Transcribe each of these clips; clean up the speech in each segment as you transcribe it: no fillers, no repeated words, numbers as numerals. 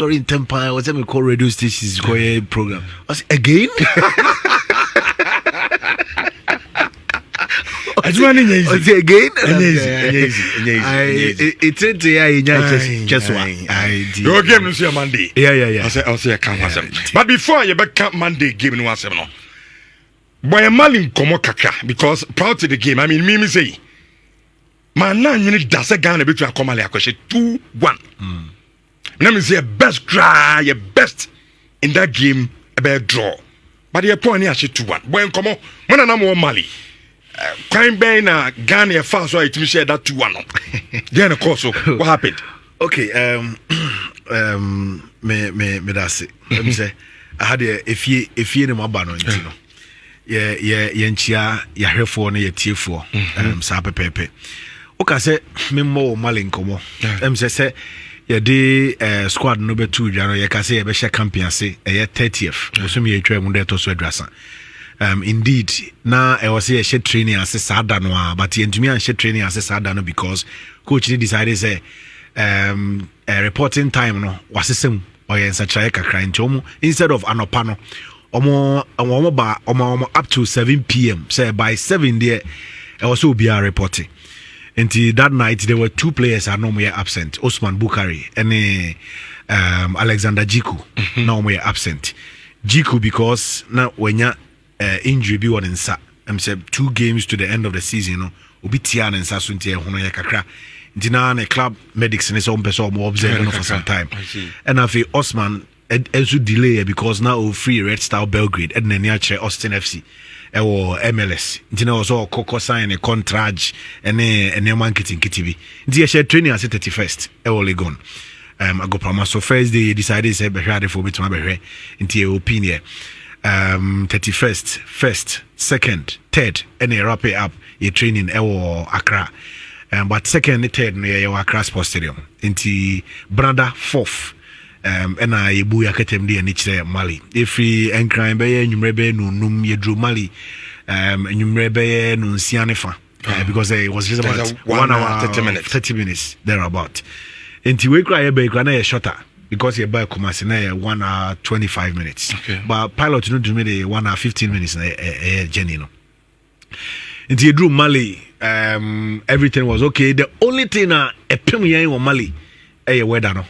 story in Tempa. What's me call radio stations call a program. I say again. I do again. It's just one. Your game is your Monday. Yeah. I'll say I can't answer. But before you back Monday game in 1 no. Boy, a malin komo kaka because proud to the game. I mean, me say, man, 9 minutes does a gun a bit to a comally akweshe 2-1. Let me say, best cry, your best in that game, a bad draw. But the point here, 2-1. Boy, come on, when I'm more Mali. Crime bay na Ghana fast so it me share that 2-1. Then of course, what happened? Okay, me that's it. Let me say, I had if you in my banner, you know. Yenchia yahwefo na yetiefo sa pepepe oka se memmo malin komo say ye de squad no betu dwa no ye ka se ye be hye campaign ase 30th so me yetwa mu de to so adrasa indeed na e was ye hye training ase sada no but yentumi an hye training ase sada no because coach ni decided say reporting time no wasesem oyen sa chae kakra ntomu instead of anopa no omo up to 7 p.m. Say by 7 there also be a reporting. Until that night there were 2 players are normally absent. Osman Bukari and Alexander Jiku normally absent. Jiku because now when ya injury be one in sa say 2 games to the end of the season no obi tian and sa sunti hono ya kakra. Ntina na club medics in some person more observing for some time. And afi Osman also delay because now free Red Star Belgrade and then near Austin FC or MLS. Ntina also Coco sign a contract and a man kitting kitty. Ntia share training as 31st. Legon. I go promise so first they decided say be ready for me to be into opinion. 31st, 1st, 2nd, 3rd, and a wrap it up your training Accra. But 2nd, 3rd near Accra Sports Stadium. Into Branda 4th. And I buya ketem di anichire Mali. If we encry be numrebe no num yedru Mali, numrebe no sianefa. Because it was just about 1 hour 30 minutes thereabout. Inti we cry be na a shorter because you buy Kumasi na 1 hour 25 minutes. Okay. But pilot no do me the 1 hour 15 minutes na journey no. Inti yedru Mali, everything was okay. The only thing na epem yan wo Mali weather no.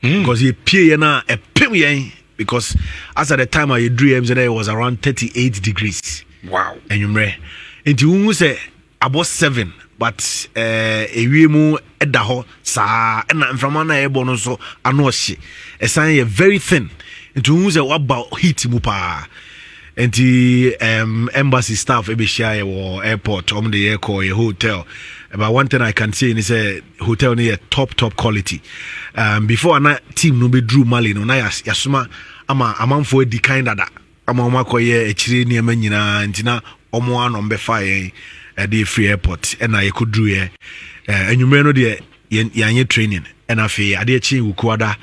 Because he pay na a pim because as at the time I drew him it was around 38 degrees. Wow. And you may into who say about 7 but we mu edaho sa and from an ebono so anoshi a sign very thin into who say what about heat mupa and the embassy staff ebishia or airport the air call a hotel. But one thing I can say is a hotel near top quality. Before na team no be drew Mali no na yasuma ama amanfo di kind that ama makoye echire ne ma nyina ntina omo anom be fa the free airport and I could drew enwumere no de yanye training and afi ade echi wukuada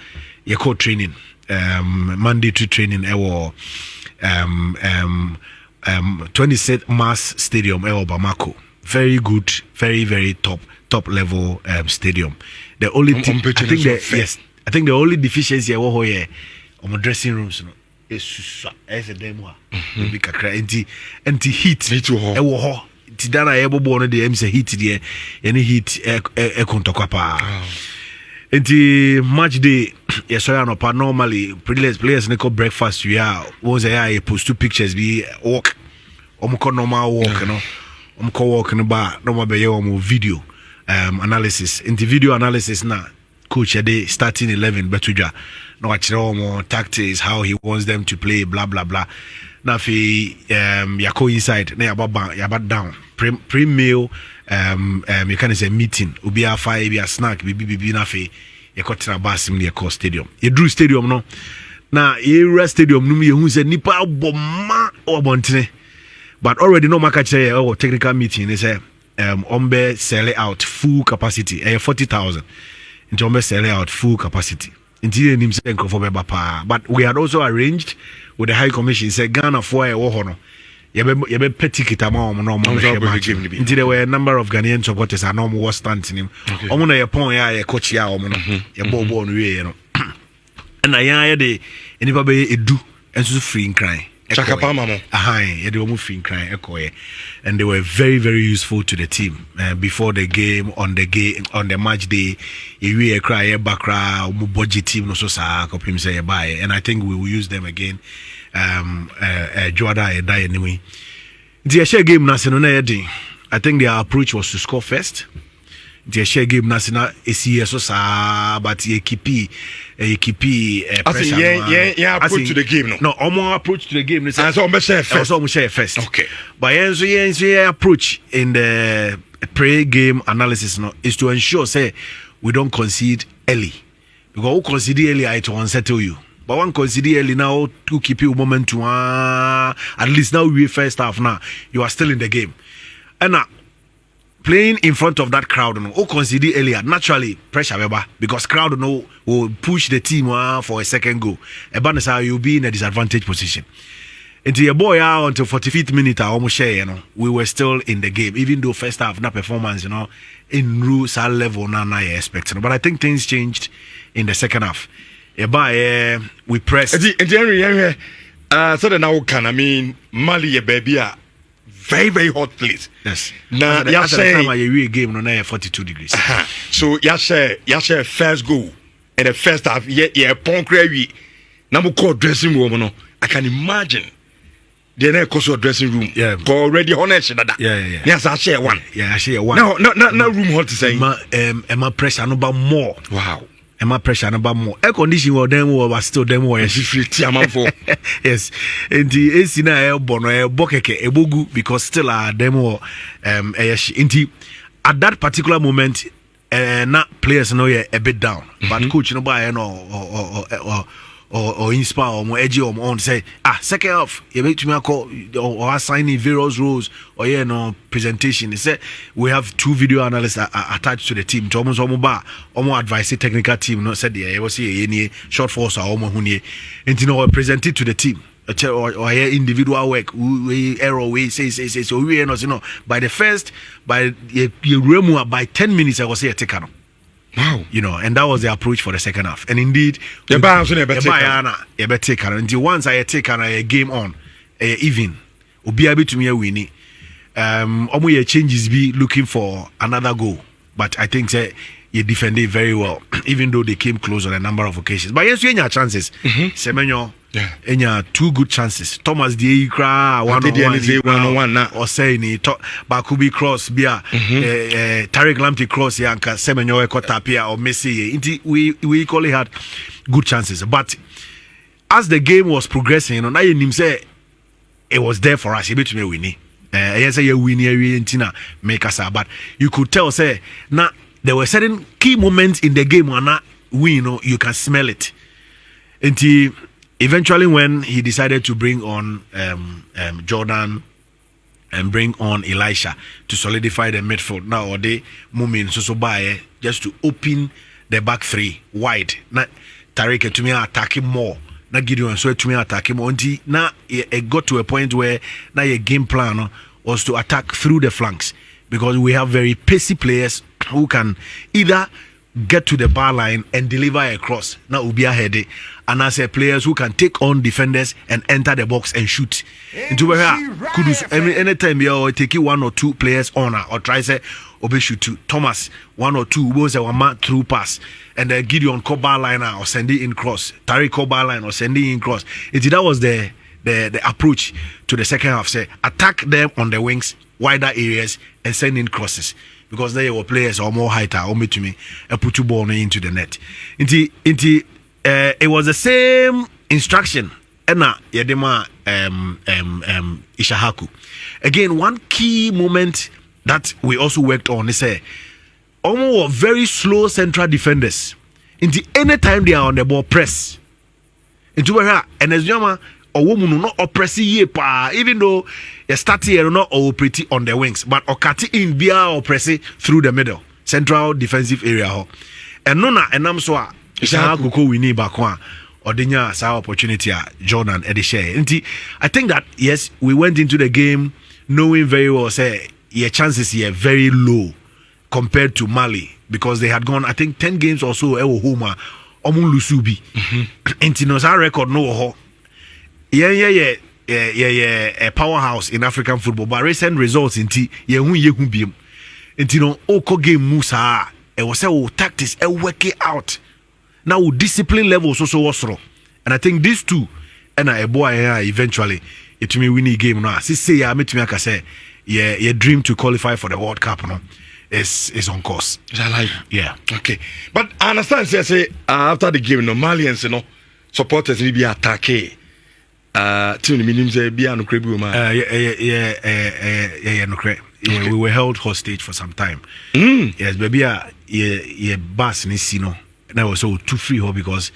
ye call training mandatory training 26th Mars Stadium Bamako. Very good, very top level stadium. The only thing I think the only deficiency here on my dressing rooms is a demo. Anti heat. Tidana ebo no de MC heat there any heat kontokwapa. Anti match day yeso no pa normally players ne go breakfast we are was I post 2 pictures be walk normal walk no walk no ba no be video analysis in the video analysis na coach dey starting 11 betudwa no achire tactics how he wants them to play blah blah blah na fi yako inside na yaba down pre-meal you can say meeting obi afa be a snack bibi na fi yakotra basim ne yako stadium you drew stadium no na era stadium no me hu say nipa boma obontene. But already no market or technical meeting they say ombe sell out full capacity 40,000 into ombe sell out full capacity until him say but we had also arranged with the High Commission say Ghana for a wohono yebe ticket amount normal until there were a number of Ghanaian supporters are normal standing him omo na ye pon ya ye coach ya omo no ye bobo no we no and I de enipa be edu enso free nkran Chakapa mamo. They were moving crying, and they were very, very useful to the team before the game, on the match day. We cry backra, budget team no so sa him say bye, and I think we will use them again. Joada die anyway. The share game national. I think their approach was to score first. The share game national is so sa, but ye keep pressure. Yeah, approach to the game. No, more approach to the game. Also, share first. Okay, but yeah, approach in the pre-game analysis is to ensure say we don't concede early, because we concede early it will unsettle you. But one concede early now to keep you momentum. At least now we first half now you are still in the game, and now. Playing in front of that crowd, or consider earlier, naturally pressure, because crowd will push the team for a second goal. Ebanesa, you'll be in a disadvantaged position. Until your boy out until 45th minute, I almost share, we were still in the game, even though first half, that performance, in rules level, now I expect. But I think things changed in the second half. We pressed. So the now can, Mali, baby, very, very hot place. Yes. Now, you say a game on 42 degrees. So, you say first goal and the first half, Ponkrevi. Now, we call dressing room. I can imagine the next dressing room. Yeah. Already honest. Yeah. Yes, I share one. Yeah, I share one. No room hot to say. Emma pressure number more. Wow. Emma pressure number more. Air condition or them was still them were yes. And the AC na elbono bokeke ebogu because still are them at that particular moment not players know a bit down. But coach no buy or inspire or more edgy or on say second half you make me call or assigning various roles or presentation. They say we have 2 video analysts attached to the team to almost advise the technical team not said there was any short force or huni and present it to the team or individual work we error we say so we by the first by 10 minutes I was here take. Wow, and that was the approach for the second half. And indeed, take until once I take a game on, even be able to me a winning. Almost changes be looking for another goal, but I think you defended very well, even though they came close on a number of occasions. But yes, you have chances. Semenyo. Yeah, and 2 good chances. Thomas D. Cra 1-on-1 or saying Bakubi cross bia Tariq Lamptey cross yanka Semenyo Ekotapia or Messi. We equally had good chances. But as the game was progressing, now you say it was there for us. You bet me winning. Yes, you winning make us but you could tell say now there were certain key moments in the game where not win, you can smell it. Until eventually, when he decided to bring on Jordan and bring on Elisha to solidify the midfield, now or they moving so by just to open the back 3 wide. Now Tariq to me attacking more. Now Gideon so to me attacking more. Now it got to a point where now your game plan was to attack through the flanks because we have very pacey players who can either get to the bar line and deliver a cross. Now will be ahead. And as players who can take on defenders and enter the box and shoot. Into where Kudus anytime you take 1 or 2 players on or try say shoot to Thomas 1 or 2 was a 1 through pass and then Gideon call bar line or send it in cross. Tariq call bar line or send it in cross. That was the approach to the second half. Say attack them on the wings, wider areas and send in crosses. Because they were players or more heighter or me to me and put 2 ball into the net. It was the same instruction. Ena Yedema Ishahaku. Again, one key moment that we also worked on is almost very slow central defenders. Any time they are on the ball, press. And as Yama or woman not oppressing ye pa, even though you start here not all pretty on the wings, but okati in bia oppressing through the middle, central defensive area. And nona and I'm so Ishahaku we need back one or dinya sa opportunity Jordan Edisha. I think that yes, we went into the game knowing very well say your chances here very low compared to Mali because they had gone I think 10 games or so home omo lusu bi enti no sa record no ho yeah a powerhouse in African football, but recent results inti yehu biem inti no oko game musa e was say tactics e work it out now discipline levels also wasro, and I think these two and a boy eventually it me winning game now say ya metumi aka say your dream to qualify for the World Cup no is on course. Is that like? Yeah. Okay, but I understand say after the game no Malians supporters need be attack team minimum say be no krebu ma no kre. We were held hostage for some time. Yes, baby yeah bus ni sino na was so too free ho because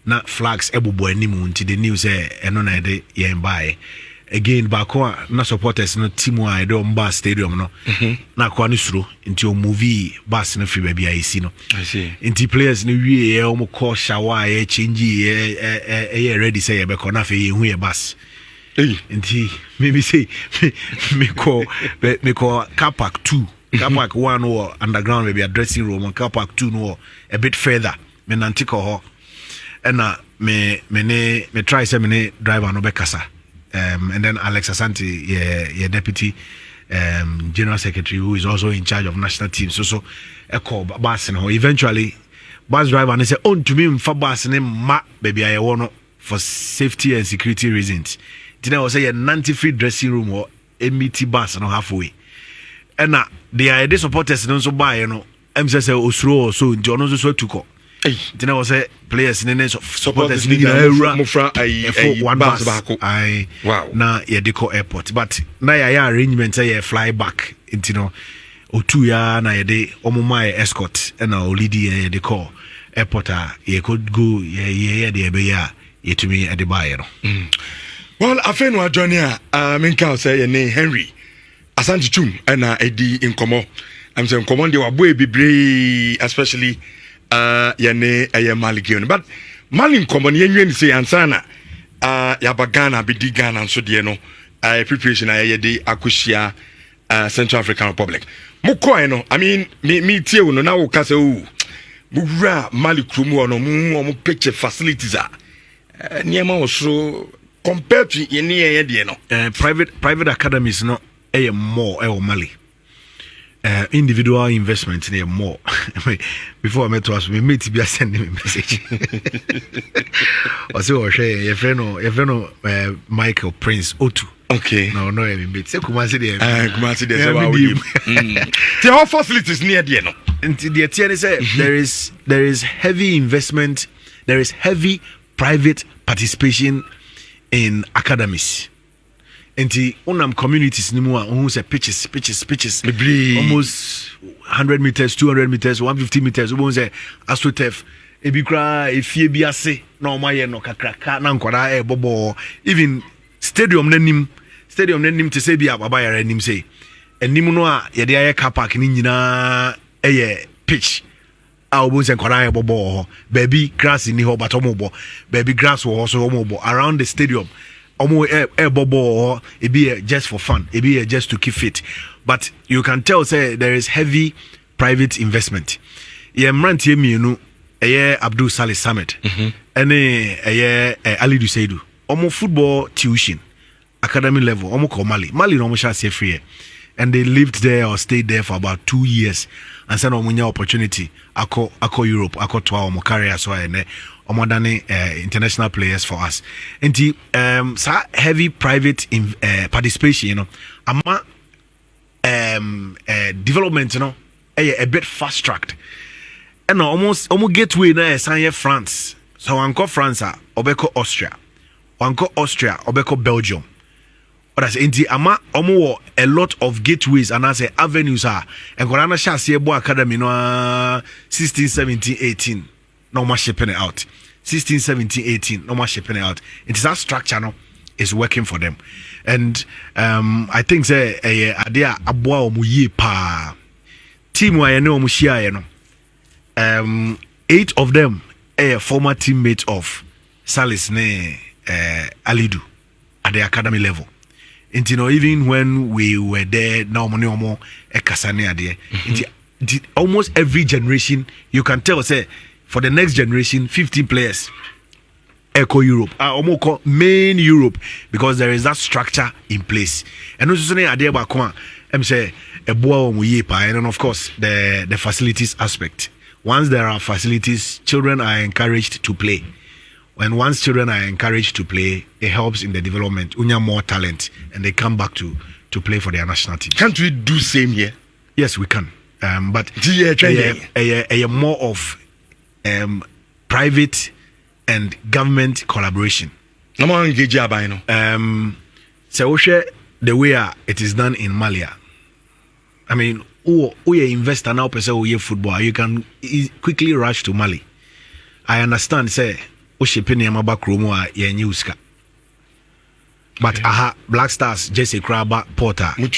na flags ebobo animu until the news eno na de ye buy again back na supporters no team wa de omba stadium no na kwa ni suro until movie bus no free baby I see no. I see. Until players ni wie omo call shower change ready say e be ko na fe ye hu ye bus. Until maybe say me call car park 2 car park 1 or underground maybe a dressing room, and car park 2 no a bit further me nantiko ho and me try say me driver no be kasa and then Alex Asante yeah deputy general secretary who is also in charge of national team so a call bus and eventually bus driver and say on to me mfa bus ne ma baby I want for safety and security reasons. Then I was say a 90 dressing room or MET bus no halfway. And the idea supporters no so buy say osro so John so to go. Then I was say players in supporters need one bus back. Wow. Na ye deco airport. But na ya arrangement say fly back into O2 ya na ye de omuma escort and olidi ye deco airport ye could go ye de be ya ye to me at the buy Well, I feel no journey. Minka say your name Henry Asante Twum and Eddie in Komo. I'm saying Komo de waboe bibre, especially your name Mali Gion. But Mali Komo ni say ansana Yabagana be Ghana and so no preparation de Akushia Central African Republic. Moko I mean me tie no na wo kase o. Bura Mali Krumu no mu picture facilities niema osro compared to any private academies no more Mali. Individual investment in more. Before I met us, we meet to be sending me a message. Also, your friend Michael Prince Otto. Okay. No, I meet. Say Kumasi there. Kumasi there. The all facilities near the no. And the TN say there is heavy investment. There is heavy private participation in academies. And the unam communities nimua who say pitches almost 100 meters, 200 meters, 150 meters. Who say astrotef ebikra efie biase na omaye no kakraka na nkwara bobo even stadium nanim to say bi ababa yare nim say enim no a ye de aye car park ni nyina pitch albums and Korea bobo baby grass in the but omobo baby grass was also omobo around the stadium omo bobo it be just for fun, it be just to keep fit, but you can tell say there is heavy private investment. Ye mrantie mienu Abdul Salih Samed ene Ali Duseidu omo football tuition academy level omo ko Mali no omo sha say free, and they lived there or stayed there for about 2 years and send omunya opportunity ako Europe ako to our career so ene omodane international players for us. And sa heavy private participation ama development a bit fast tracked and almost gateway na sanye France, so anko France obeko Austria obeko Belgium. But as inti ama omo a lot of gateways and as avenues and Korana Shasi Ebo Academy no 16, 17, 18 no more shipping it out. 16, 17, 18 no more shipping it out. It is that structure is working for them. And I think say idea abwa omuye pa team wa yene omushia 8 of them former teammates of Salis ne Alidu at the academy level. And even when we were there, now almost every generation, you can tell say for the next generation 15 players echo Europe main Europe because there is that structure in place and also say ade ba ko am say eboa omo ye pa and of course the facilities aspect. Once there are facilities, children are encouraged to play. And once children are encouraged to play, it helps in the development. Unya more talent, and they come back to play for their national team. Can't we do same here? Yes, we can. But more of private and government collaboration. So the way it is done in Mali. I mean, who investor now person who football, you can quickly rush to Mali. I understand, say. But Black Stars Jesse Crabba Porter you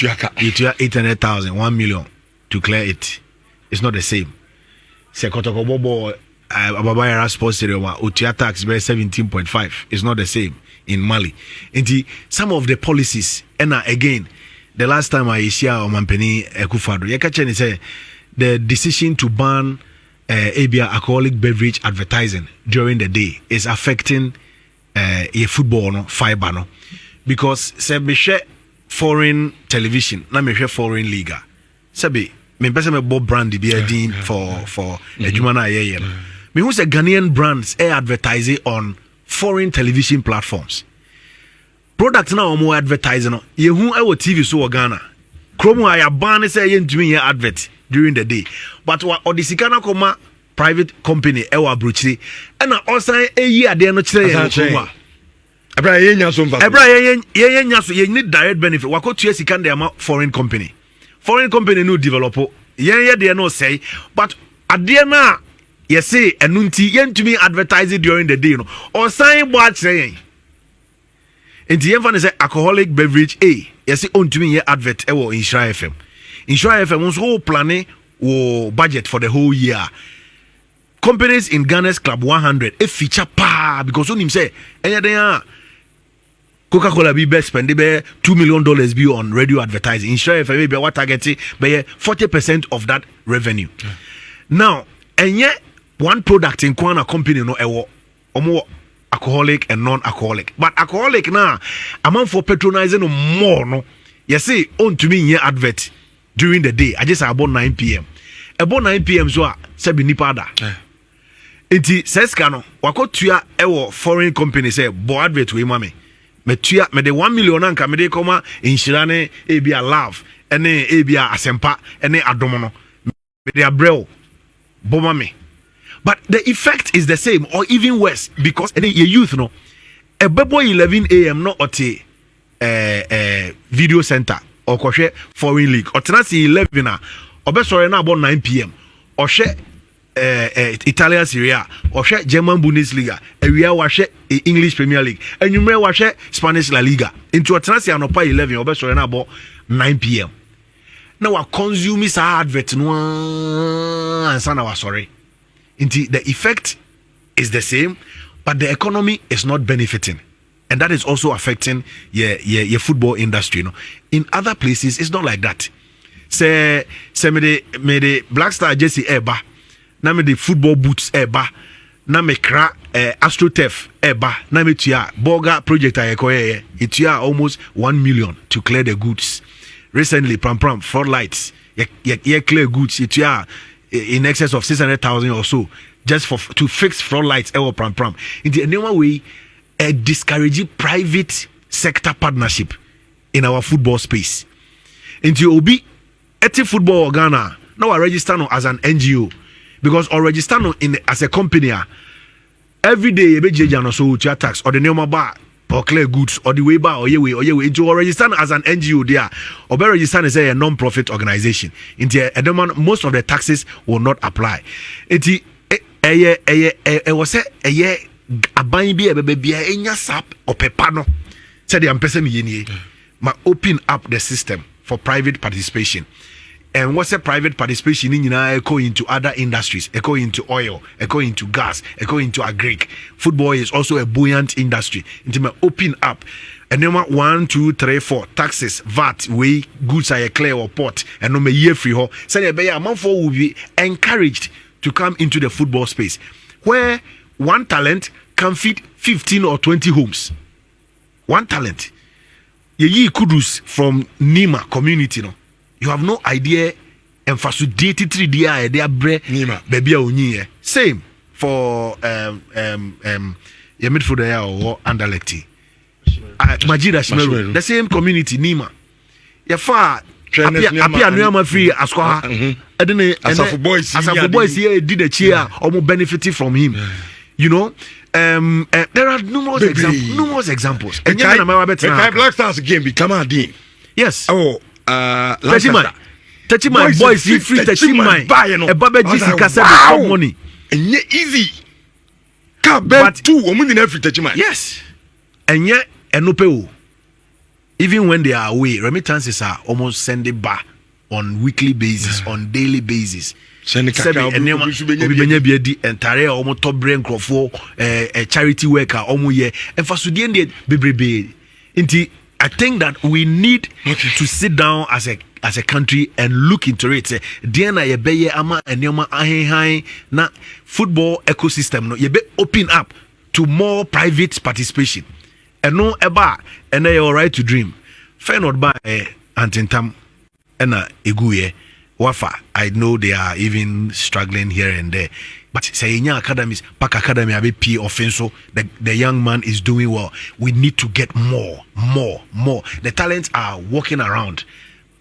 800,000 1 million to clear it. It's not the same. Say Kotoko Bobo Ababaya Sports Stadium Utia tax by 17.5. It's not the same in Mali. And some of the policies and again the last time I share on Mampeni Ekufado Yakachen say the decision to ban ABA alcoholic beverage advertising during the day is affecting a football fiber no because say me share foreign television na me share foreign liga sabi me pese me bob brand be a dean for adwuma na ye me who say Ghanaian brands advertising on foreign television platforms product na omo advertising no ye hu e wo TV so Ghana Chromo I ban say you doing your advert during the day. But what Odisikana Koma private company Ewa Bruchi and also a year they are not saying you need direct benefit. Wako to yes can they foreign company. Foreign company no developer. Yeah, they are no say, but at the end you say and nunti yen to me advertising during the day, no or sign what saying. And the infant is alcoholic beverage yes on to me here advert ewo Insura FM. Insura FM was whole planning or budget for the whole year. Companies in Ghana's Club 100 a feature because on him say Coca-Cola be best spend $2 million be on radio advertising. Insura FM maybe what targeting by 40% of that revenue. Now and yet one product in Kwana company no ewo omo alcoholic and non-alcoholic. But alcoholic now, amount for patronizing more no. You see, on to me here advert during the day. I just about 9 p.m. About 9 p.m. so sabi nipada. Enti says kano wako tuya ewo foreign company say bo advert we mame. Me tuya me de 1 million anka me de koma insurane ebia love ene ebia asempa ene adomono. Me de abrel bo mame. But the effect is the same or even worse because your youth no a bebo 11 a.m. no ote video center or koshe foreign league or tenasi 11 or best sorry na about 9 p.m. or share Italian Serie A or share German Bundesliga we are wash English Premier League and you may wash Spanish La Liga into a tenasi anopa 11 or best sorry na about 9 p.m. Now our consumers are advert no and sana was sorry. The effect is the same, but the economy is not benefiting, and that is also affecting your football industry. You know, in other places it's not like that. Say me the Black Star jersey eba, na me the football boots eba, na me kra AstroTurf eba, na me tuya Boga project ayekoye it tuya almost 1 million to clear the goods. Recently, pram floodlights, ye clear goods it tuya in excess of 600,000 or so just to fix floodlights pram in the new way discouraging private sector partnership in our football space into obi eti football Ghana now I register no as an NGO because or register no in as a company every day you be no so tax or the new bar or clear goods or the way bar or your way into register as an NGO there or be register as a non-profit organization into most of the taxes will not apply it was a aban bi be enya sap or pepano said the person yeni ma open up the system for private participation. And what's a private participation in echo into other industries, echo into oil, echo into gas, echo into agric. Football is also a buoyant industry. Into open up. And number 1, 2, 3, 4 taxes, VAT, way goods are clear or port, and no year free ho. So a month for will be encouraged to come into the football space. where one talent can feed 15 or 20 homes. One talent. Ye Kudus from Nima community, no. You have no idea. Emphasis 3 they are Nima baby unye. Same for your midfielder or Anderlecht. Majida Shmeru. The same community Nima. Ya far apia no free askwa Asafo boys here did a cheer almost benefiting from him. You know, there are numerous examples. And Black Stars game become a dean. Yes. Oh, touching my boys, you free touching my buy a Baba Jessica said money. And yet easy. But 2 women in every touching my. Yes. And yet no even when they are away, remittances are almost sending back on weekly basis, on daily basis. Entire almost top brain for a charity worker and for Sudan I think that we need to sit down as a country and look into it. Diana yebeye ama enyoma ahehan na football ecosystem no yebe open up to more private participation. And no eba and they all right to dream. Fair not by Antintam and Eguye Wafa. I know they are even struggling here and there. But saying academies, Park Academy a P offenso, the young man is doing well. We need to get more. The talents are walking around.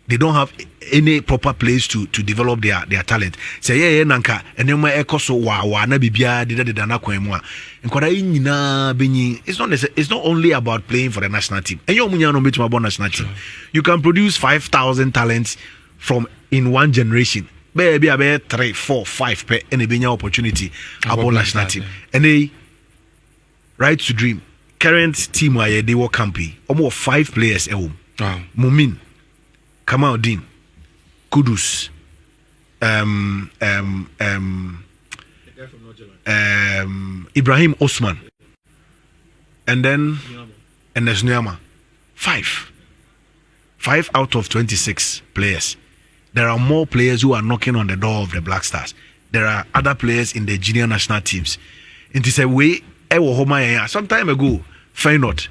They don't have any proper place to develop their talent. Say nanka enema ekoso wa na bibia de na kwamwa. Nkwada nyina benyi. It's not only about playing for the national team. Enyo munya no betu about national team. You can produce 5,000 talents from in one generation. Baby abe 3, 4, 5 per any benya opportunity about national team. And they right to dream. Current team where they were campy. Almost 5 players at home. Mumin, Kamaldeen, Kudus, Ibrahim Osman, and then and there's Nyama. 5 out of 26 players. There are more players who are knocking on the door of the Black Stars. There are other players in the junior national teams. It is a way. Some time ago, Feyenoord,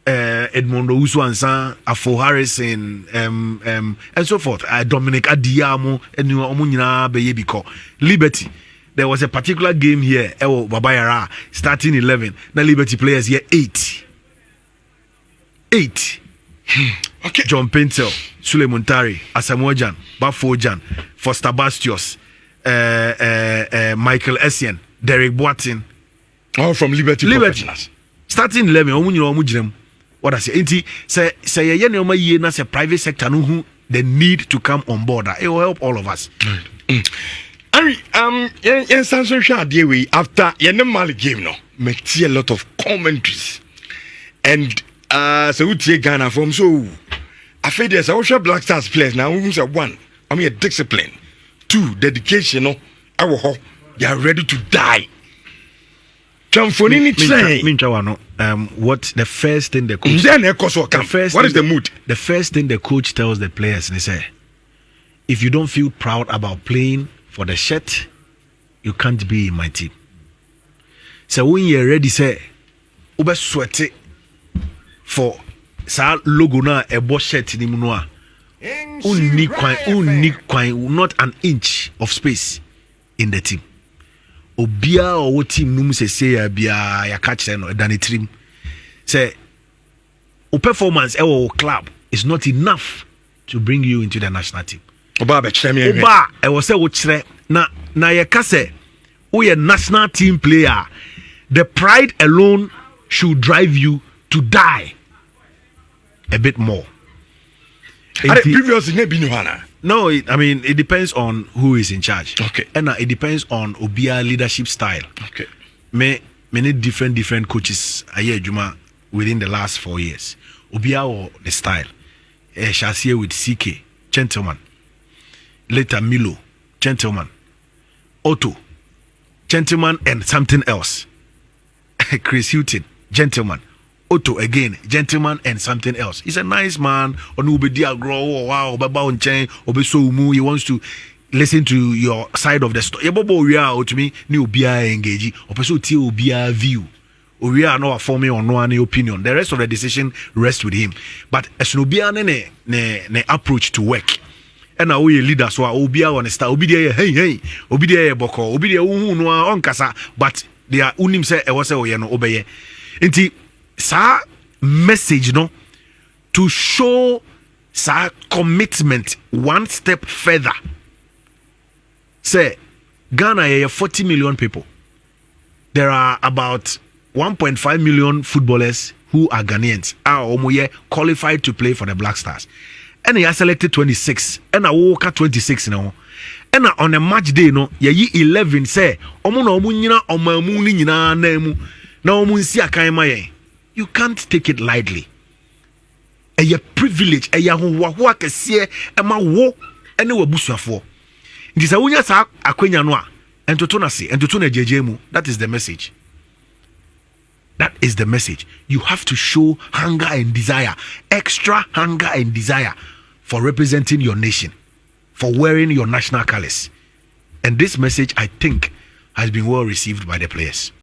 Edmondo Uswansa, Afo Harrison, and so forth. Dominic Adiamo, and Omunina Beyebiko. Liberty. There was a particular game here, Babayara, starting 11. Now Liberty players here 8. Okay. John Pentel, Sule Muntari, Asamoah Bafojan, Foster Bastios, Michael Essien, Derek Boatin. All from Liberty. Starting 11, what I say, say a private sector who they need to come on board. It will help all of us. Harry, after Mali game, no, make a lot of commentaries. And so we Ghana from so I feel there's a Black Stars players now. Who's a 1? I mean, a discipline. 2, dedication. No, they are ready to die. What the first thing the coach what is the mood? The first thing the coach tells the players, they say, if you don't feel proud about playing for the shirt, you can't be in my team. So when you're ready, say, ube sweat it for sa logo na ebo shirt ni munwa. Not an inch of space in the team. Obia or team num say ya catch no than team. Say o performance or club is not enough to bring you into the national team. Oba be kire me. Oba e wo say wo kire na ye ka say o ye national team player. The pride alone should drive you to die a bit more. Previously no, it depends on who is in charge. Okay. And it depends on Obia leadership style. Okay. Many different coaches Juma within the last 4 years. Obia or the style. Shasia with CK, gentleman. Later Milo, gentleman. Otto, gentleman and something else. Chris Hutton, gentleman. Otto again, gentleman and something else. He's a nice man. He wants to listen to your side of the story. Yebobo we are to me ni obia engage or person ti obia view. We are not forming on one opinion. The rest of the decision rests with him. But as no obia ne approach to work. And now we leaders so obia on star obia hey obia boko obia hu no on kasa but they are unim say e was say oye no obeye. Nti sa message no to show sa commitment one step further. Say Ghana is 40 million people. There are about 1.5 million footballers who are Ghanaians are qualified to play for the Black Stars. And he has selected 26 and I walk at 26 now. And on a match day no ye 11 say omo na omo nyina omamu ni nyina na mu na omo nsi akan maye. You can't take it lightly. A privilege a ho akese e ma wo ene wabusuafo. Ndisa wunya sa akwenya no a entoto na se entoto na jeje mu. That is the message. That is the message. You have to show hunger and desire, extra hunger and desire for representing your nation, for wearing your national colors. And this message, I think, has been well received by the players.